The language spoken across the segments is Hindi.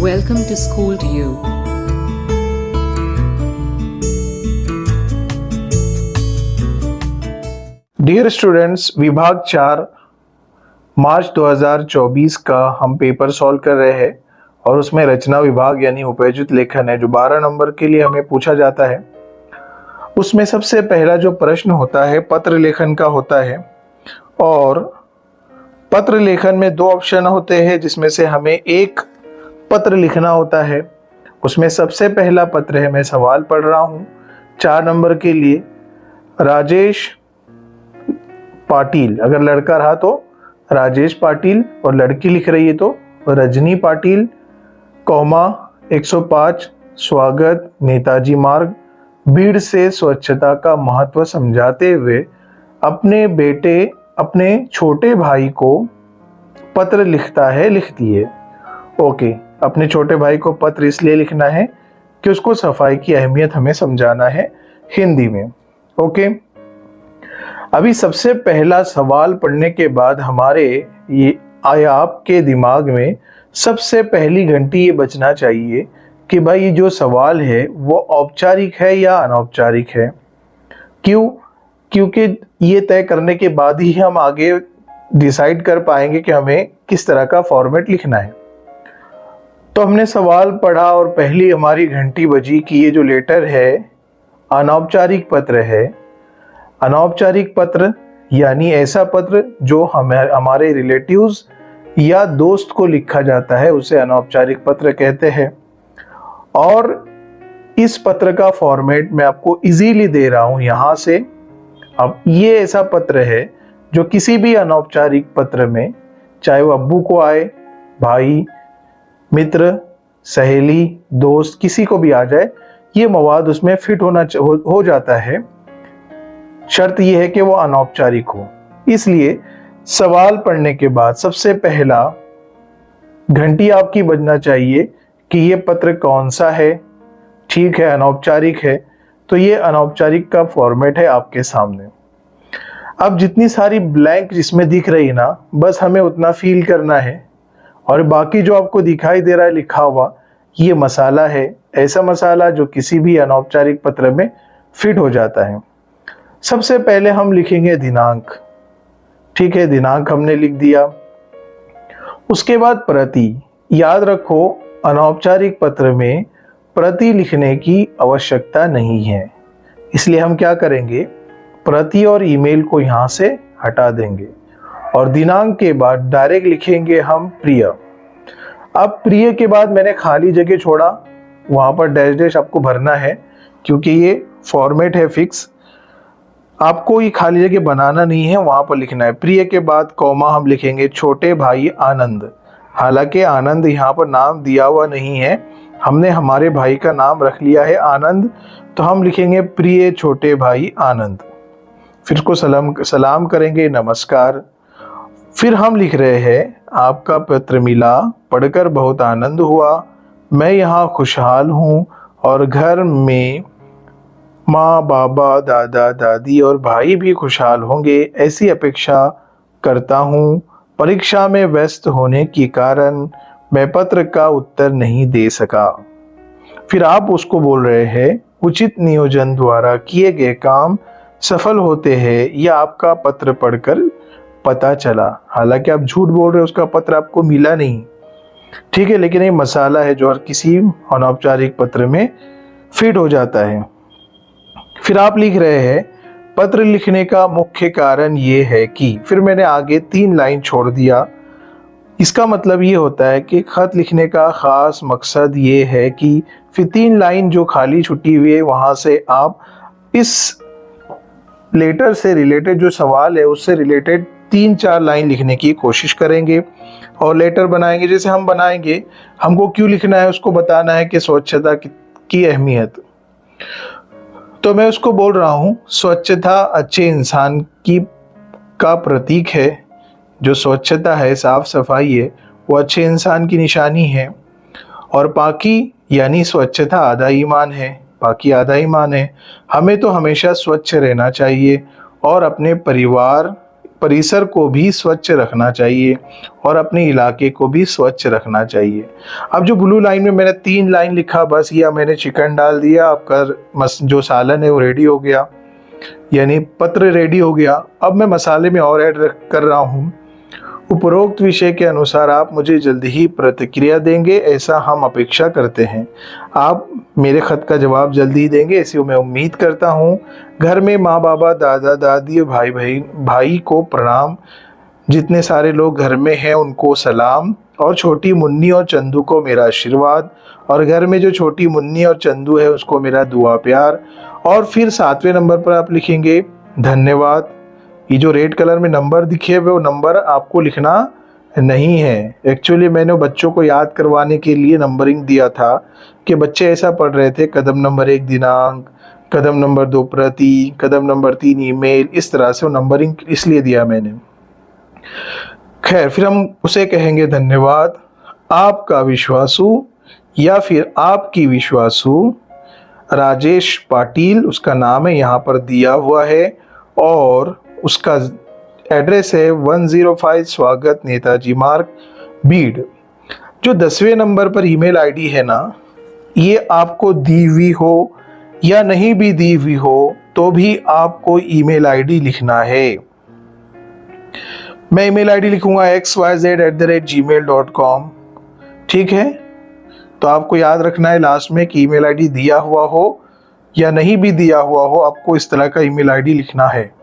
Welcome to School to You. Dear students, विभाग 4 मार्च 2024 का हम पेपर सॉल्व कर रहे हैं और उसमें रचना विभाग यानी उपयोजित लेखन है जो 12 नंबर के लिए हमें पूछा जाता है। उसमें सबसे पहला जो प्रश्न होता है पत्र लेखन का होता है और पत्र लेखन में 2 ऑप्शन होते हैं जिसमें से हमें एक पत्र लिखना होता है। उसमें सबसे पहला पत्र है, मैं सवाल पढ़ रहा हूँ 4 नंबर के लिए। राजेश पाटिल, अगर लड़का रहा तो राजेश पाटिल और लड़की लिख रही है तो रजनी पाटिल, कौमा 105 स्वागत नेताजी मार्ग, भीड़ से स्वच्छता का महत्व समझाते हुए अपने छोटे भाई को पत्र लिखता है, लिखती है। ओके, अपने छोटे भाई को पत्र इसलिए लिखना है कि उसको सफाई की अहमियत हमें समझाना है हिंदी में। ओके, अभी सबसे पहला सवाल पढ़ने के बाद हमारे ये आपके दिमाग में सबसे पहली घंटी ये बजना चाहिए कि भाई ये जो सवाल है वो औपचारिक है या अनौपचारिक है। क्यों? क्योंकि ये तय करने के बाद ही हम आगे डिसाइड कर पाएंगे कि हमें किस तरह का फॉर्मेट लिखना है। तो हमने सवाल पढ़ा और पहली हमारी घंटी बजी कि ये जो लेटर है अनौपचारिक पत्र है। अनौपचारिक पत्र यानी ऐसा पत्र जो हमारे रिलेटिव्स या दोस्त को लिखा जाता है उसे अनौपचारिक पत्र कहते हैं। और इस पत्र का फॉर्मेट मैं आपको इजीली दे रहा हूं यहां से। अब ये ऐसा पत्र है जो किसी भी अनौपचारिक पत्र में, चाहे वो अब्बू को आए, भाई, मित्र, सहेली, दोस्त, किसी को भी आ जाए, ये मवाद उसमें फिट हो जाता है। शर्त यह है कि वो अनौपचारिक हो। इसलिए सवाल पढ़ने के बाद सबसे पहला घंटी आपकी बजना चाहिए कि ये पत्र कौन सा है। ठीक है, अनौपचारिक है, तो ये अनौपचारिक का फॉर्मेट है आपके सामने। अब जितनी सारी ब्लैंक जिसमें दिख रही ना, बस हमें उतना फील करना है और बाकी जो आपको दिखाई दे रहा है लिखा हुआ, ये मसाला है, ऐसा मसाला जो किसी भी अनौपचारिक पत्र में फिट हो जाता है। सबसे पहले हम लिखेंगे दिनांक। ठीक है, दिनांक हमने लिख दिया। उसके बाद प्रति। याद रखो, अनौपचारिक पत्र में प्रति लिखने की आवश्यकता नहीं है, इसलिए हम क्या करेंगे, प्रति और ईमेल को यहां से हटा देंगे और दिनांक के बाद डायरेक्ट लिखेंगे हम प्रिय। अब प्रिय के बाद मैंने खाली जगह छोड़ा, वहां पर डैश डैश आपको भरना है क्योंकि ये फॉर्मेट है फिक्स। आपको ये खाली जगह बनाना नहीं है, वहां पर लिखना है। प्रिय के बाद कॉमा हम लिखेंगे छोटे भाई आनंद। हालांकि आनंद यहाँ पर नाम दिया हुआ नहीं है, हमने हमारे भाई का नाम रख लिया है आनंद, तो हम लिखेंगे प्रिय छोटे भाई आनंद। फिर उसको सलाम करेंगे, नमस्कार। फिर हम लिख रहे हैं आपका पत्र मिला, पढ़कर बहुत आनंद हुआ, मैं यहाँ खुशहाल हूँ और घर में माँ, बाबा, दादा, दादी और भाई भी खुशहाल होंगे, ऐसी अपेक्षा करता हूँ। परीक्षा में व्यस्त होने के कारण मैं पत्र का उत्तर नहीं दे सका। फिर आप उसको बोल रहे हैं उचित नियोजन द्वारा किए गए काम सफल होते हैं, यह आपका पत्र पढ़कर पता चला। हालांकि आप झूठ बोल रहे हो, उसका पत्र आपको मिला नहीं। ठीक है, लेकिन ये मसाला है जो हर किसी अनौपचारिक पत्र में फिट हो जाता है। फिर आप लिख रहे हैं पत्र लिखने का मुख्य कारण ये है कि, फिर मैंने आगे 3 लाइन छोड़ दिया। इसका मतलब ये होता है कि खत लिखने का खास मकसद ये है कि फिर 3 लाइन जो खाली छुट्टी हुई है वहां से आप इस लेटर से रिलेटेड जो सवाल है उससे रिलेटेड 3-4 लाइन लिखने की कोशिश करेंगे और लेटर बनाएंगे। जैसे हम बनाएंगे, हमको क्यों लिखना है उसको बताना है कि स्वच्छता की अहमियत। तो मैं उसको बोल रहा हूँ स्वच्छता अच्छे इंसान का प्रतीक है। जो स्वच्छता है, साफ सफाई है, वो अच्छे इंसान की निशानी है। और पाकी यानी स्वच्छता आधा ईमान है, बाकी आधा ईमान है। हमें तो हमेशा स्वच्छ रहना चाहिए और अपने परिवार परिसर को भी स्वच्छ रखना चाहिए और अपने इलाके को भी स्वच्छ रखना चाहिए। अब जो ब्लू लाइन में मैंने 3 लाइन लिखा, बस या मैंने चिकन डाल दिया, आपका जो सालन है वो रेडी हो गया, यानी पत्र रेडी हो गया। अब मैं मसाले में और ऐड कर रहा हूँ। उपरोक्त विषय के अनुसार आप मुझे जल्द ही प्रतिक्रिया देंगे, ऐसा हम अपेक्षा करते हैं। आप मेरे खत का जवाब जल्दी ही देंगे, ऐसी मैं उम्मीद करता हूँ। घर में माँ बाबा, दादा दादी, भाई को प्रणाम। जितने सारे लोग घर में हैं उनको सलाम, और छोटी मुन्नी और चंदू को मेरा आशीर्वाद। और घर में जो छोटी मुन्नी और चंदू है उसको मेरा दुआ प्यार। और फिर 7वें नंबर पर आप लिखेंगे धन्यवाद। ये जो रेड कलर में नंबर दिखे हुए वो नंबर आपको लिखना नहीं है। एक्चुअली मैंने बच्चों को याद करवाने के लिए नंबरिंग दिया था कि बच्चे ऐसा पढ़ रहे थे, कदम नंबर 1 दिनांक, कदम नंबर 2 प्रति, कदम नंबर 3 ईमेल, इस तरह से वो नंबरिंग इसलिए दिया मैंने। खैर, फिर हम उसे कहेंगे धन्यवाद। आपका विश्वासु या फिर आपकी विश्वासु राजेश पाटिल उसका नाम है, यहाँ पर दिया हुआ है, और उसका एड्रेस है 105 स्वागत नेताजी मार्ग, बीड। जो 10वें नंबर पर ईमेल आईडी है ना, ये आपको दी हुई हो या नहीं भी दी हुई हो तो भी आपको ईमेल आईडी लिखना है। मैं ईमेल आईडी लिखूंगा xyz@gmail.com, ठीक है। तो आपको याद रखना है लास्ट में कि ईमेल आईडी दिया हुआ हो या नहीं भी दिया हुआ हो, आपको इस तरह का ईमेल आईडी लिखना है।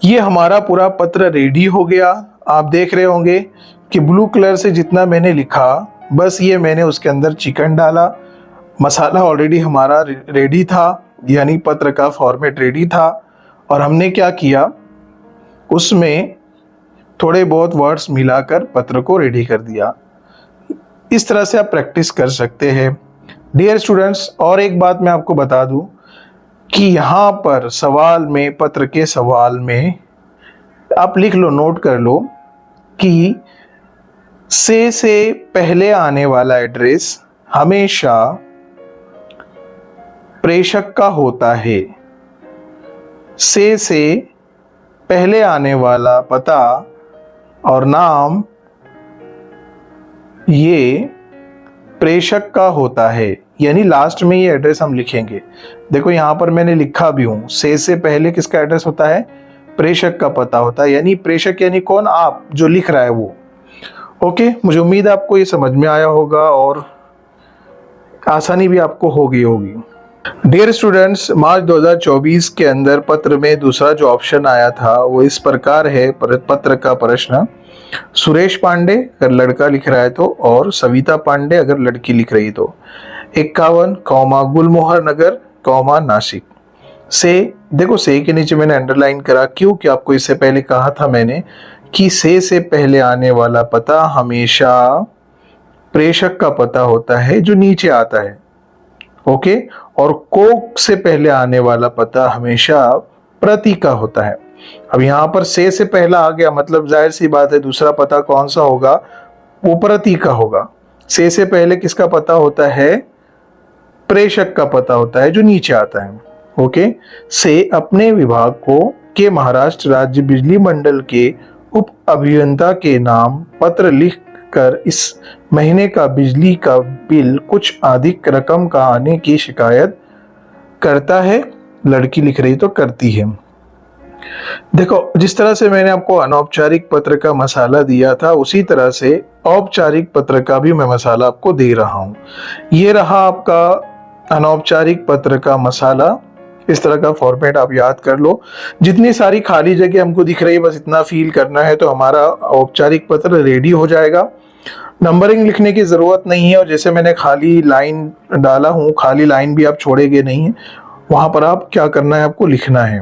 ये हमारा पूरा पत्र रेडी हो गया। आप देख रहे होंगे कि ब्लू कलर से जितना मैंने लिखा, बस ये मैंने उसके अंदर चिकन डाला। मसाला ऑलरेडी हमारा रेडी था, यानी पत्र का फॉर्मेट रेडी था। और हमने क्या किया, उसमें थोड़े बहुत वर्ड्स मिलाकर पत्र को रेडी कर दिया। इस तरह से आप प्रैक्टिस कर सकते हैं। डियर स्टूडेंट्स, और एक बात मैं आपको बता दूं कि यहाँ पर सवाल में, पत्र के सवाल में आप लिख लो, नोट कर लो कि से पहले आने वाला एड्रेस हमेशा प्रेषक का होता है। से पहले आने वाला पता और नाम ये प्रेषक का होता है, यानी लास्ट में ये एड्रेस हम लिखेंगे। देखो यहाँ पर मैंने लिखा भी हूं, से पहले किसका एड्रेस होता है, प्रेषक का पता होता है। यानी प्रेषक यानी कौन, आप जो लिख रहा है वो। ओके, मुझे उम्मीद है आपको ये समझ में आया होगा और आसानी भी आपको होगी। डियर स्टूडेंट्स, मार्च 2024 के अंदर पत्र में दूसरा जो ऑप्शन आया था वो इस प्रकार है। पत्र का प्रश्न, सुरेश पांडे अगर लड़का लिख रहा है तो, और सविता पांडे अगर लड़की लिख रही तो, 51, गुलमोहर नगर, नासिक। से, देखो से के नीचे मैंने अंडरलाइन करा, क्यों कि आपको इससे पहले कहा था मैंने कि से पहले आने वाला पता हमेशा प्रेषक का पता होता है जो नीचे आता है। ओके, और को से पहले आने वाला पता हमेशा प्रति का होता है। अब यहाँ पर से पहला आ गया, मतलब जाहिर सी बात है दूसरा पता कौन सा होगा, वो प्रति का होगा। से पहले किसका पता होता है, प्रेषक का पता होता है जो नीचे आता है। ओके, से अपने विभाग के महाराष्ट्र राज्य बिजली मंडल के उप अभियंता के नाम पत्र लिख कर इस महीने का बिजली का बिल कुछ अधिक रकम का आने की शिकायत करता है। लड़की लिख रही तो करती है। देखो, जिस तरह से मैंने आपको अनौपचारिक पत्र का मसाला दिया था, उसी तरह से औपचारिक पत्र का भी मैं मसाला आपको दे रहा हूं। ये रहा आपका अनौपचारिक पत्र का मसाला। इस तरह का फॉर्मेट आप याद कर लो। जितनी सारी खाली जगह हमको दिख रही है बस इतना फील करना है, तो हमारा औपचारिक पत्र रेडी हो जाएगा। नंबरिंग लिखने की जरूरत नहीं है, और जैसे मैंने खाली लाइन डाला हूं, खाली लाइन भी आप छोड़ेंगे नहीं है, वहां पर आप क्या करना है, आपको लिखना है।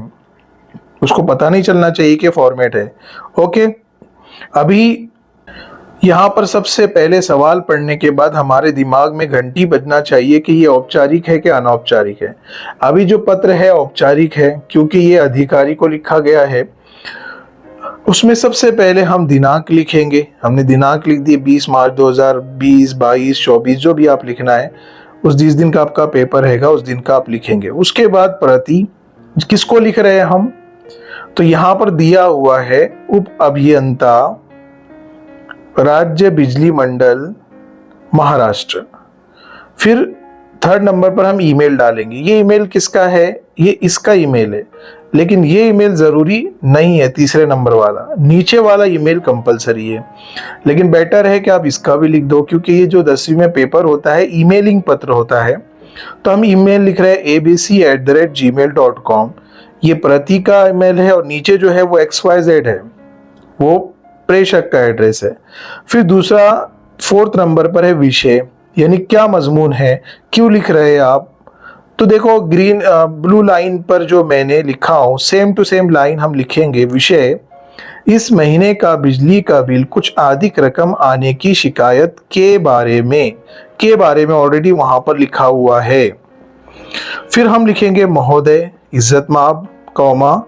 उसको पता नहीं चलना चाहिए कि फॉर्मेट है। ओके, अभी यहाँ पर सबसे पहले सवाल पढ़ने के बाद हमारे दिमाग में घंटी बजना चाहिए कि ये औपचारिक है कि अनौपचारिक है। अभी जो पत्र है औपचारिक है, क्योंकि ये अधिकारी को लिखा गया है। उसमें सबसे पहले हम दिनांक लिखेंगे। हमने दिनांक लिख दी 20 मार्च 2020, 22, 24, जो भी आप लिखना है, उस जिस दिन का आपका पेपर रहेगा उस दिन का आप लिखेंगे। उसके बाद प्रति, किसको लिख रहे हैं हम, तो यहां पर दिया हुआ है उप अभियंता, राज्य बिजली मंडल, महाराष्ट्र। फिर थर्ड नंबर पर हम ईमेल डालेंगे। ये ईमेल किसका है? ये इसका ईमेल है, लेकिन ये ईमेल जरूरी नहीं है। तीसरे नंबर वाला, नीचे वाला ईमेल कंपलसरी है, लेकिन बेटर है कि आप इसका भी लिख दो, क्योंकि ये जो 10वीं में पेपर होता है ईमेलिंग पत्र होता है। तो हम ईमेल लिख रहे हैं abc@gmail.com। ये प्रति का ईमेल है और नीचे जो है वो XYZ है, वो प्रेषक का एड्रेस है। फिर दूसरा फोर्थ नंबर पर है विषय, यानी क्या मजमून है, क्यों लिख रहे हैं आप। तो देखो ब्लू लाइन पर जो मैंने लिखा हूं सेम टू सेम लाइन हम लिखेंगे। विषय, इस महीने का बिजली का बिल कुछ अधिक रकम आने की शिकायत के बारे में ऑलरेडी वहां पर लिखा हुआ है। फिर हम लिखेंगे महोदय, इज्जतमाब, कौमा,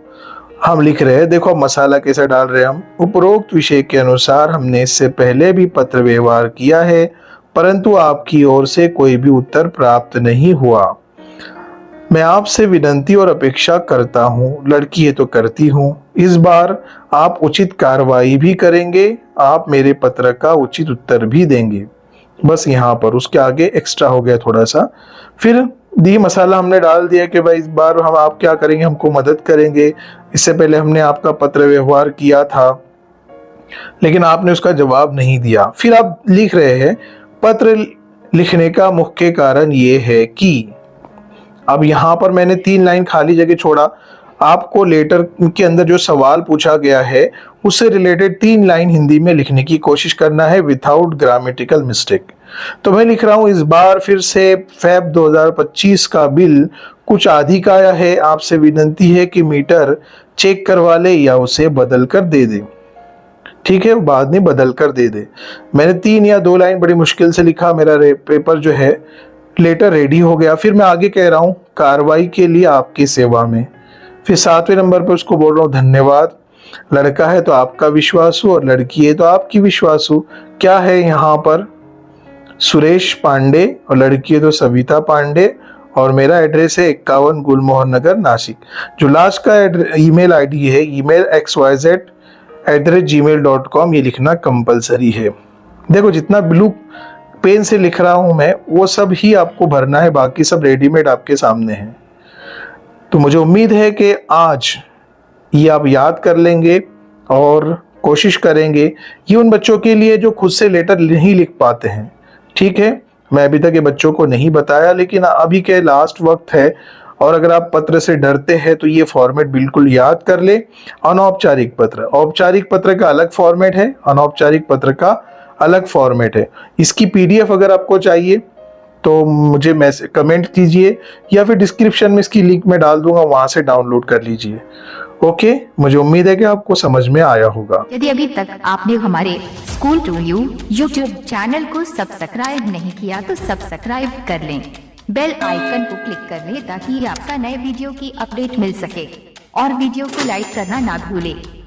हम लिख रहे हैं, देखो मसाला कैसा डाल रहे हैं हम। उपरोक्त विषय के अनुसार हमने इससे पहले भी पत्र व्यवहार किया है, परंतु आपकी ओर से कोई भी उत्तर प्राप्त नहीं हुआ। मैं आपसे विनती और अपेक्षा करता हूँ, लड़की है तो करती हूँ, इस बार आप उचित कार्रवाई भी करेंगे, आप मेरे पत्र का उचित उत्तर भी देंगे। बस यहाँ पर, उसके आगे एक्स्ट्रा हो गया थोड़ा सा। फिर दी मसाला हमने डाल दिया कि भाई इस बार हम आप क्या करेंगे, हमको मदद करेंगे। इससे पहले हमने आपका पत्र व्यवहार किया था, लेकिन आपने उसका जवाब नहीं दिया। फिर आप लिख रहे हैं, पत्र लिखने का मुख्य कारण ये है कि, अब यहाँ पर मैंने 3 लाइन खाली जगह छोड़ा। आपको लेटर के अंदर जो सवाल पूछा गया है उससे रिलेटेड 3 लाइन हिंदी में लिखने की कोशिश करना है विदाउट ग्रामेटिकल मिस्टेक। तो मैं लिख रहा हूँ, इस बार फिर से फेब 2025 का बिल कुछ अधिक आया है, आपसे विनती है कि मीटर चेक करवा ले या उसे बदल कर दे दे। ठीक है, बाद में बदल कर दे दे। मैंने 3 या 2 लाइन बड़ी मुश्किल से लिखा, मेरा पेपर जो है लेटर रेडी हो गया। फिर मैं आगे कह रहा हूँ, कार्रवाई के लिए आपकी सेवा में। फिर 7वें नंबर पर उसको बोल रहा हूँ, धन्यवाद, लड़का है तो आपका विश्वासु और लड़की है तो आपकी विश्वासु। क्या है यहाँ पर? सुरेश पांडे, और लड़की है तो सविता पांडे, और मेरा एड्रेस है 51 गुलमोहन नगर, नासिक। जो लास्ट का ईमेल आईडी है email xyz@gmail.com, ये लिखना कंपलसरी है। देखो जितना ब्लू पेन से लिख रहा हूं मैं वो सब ही आपको भरना है, बाकी सब रेडीमेड आपके सामने है। तो मुझे उम्मीद है कि आज ये आप याद कर लेंगे और कोशिश करेंगे। ये उन बच्चों के लिए जो खुद से लेटर नहीं लिख पाते हैं। ठीक है, मैं अभी तक ये बच्चों को नहीं बताया, लेकिन अभी के लास्ट वक्त है, और अगर आप पत्र से डरते हैं तो ये फॉर्मेट बिल्कुल याद कर ले। अनौपचारिक पत्र, औपचारिक पत्र का अलग फॉर्मेट है, अनौपचारिक पत्र का अलग फॉर्मेट है। इसकी PDF अगर आपको चाहिए तो मुझे मैसेज कमेंट कीजिए, या फिर डिस्क्रिप्शन में इसकी लिंक में डाल दूंगा, वहां से डाउनलोड कर लीजिए। ओके, मुझे उम्मीद है कि आपको समझ में आया होगा। यदि अभी तक आपने हमारे school to you YouTube channel को सब्सक्राइब नहीं किया तो सब्सक्राइब कर लें, बेल आइकन को क्लिक कर लें ताकि आपका नए वीडियो की अपडेट मिल सके, और वीडियो को लाइक करना ना भूलें।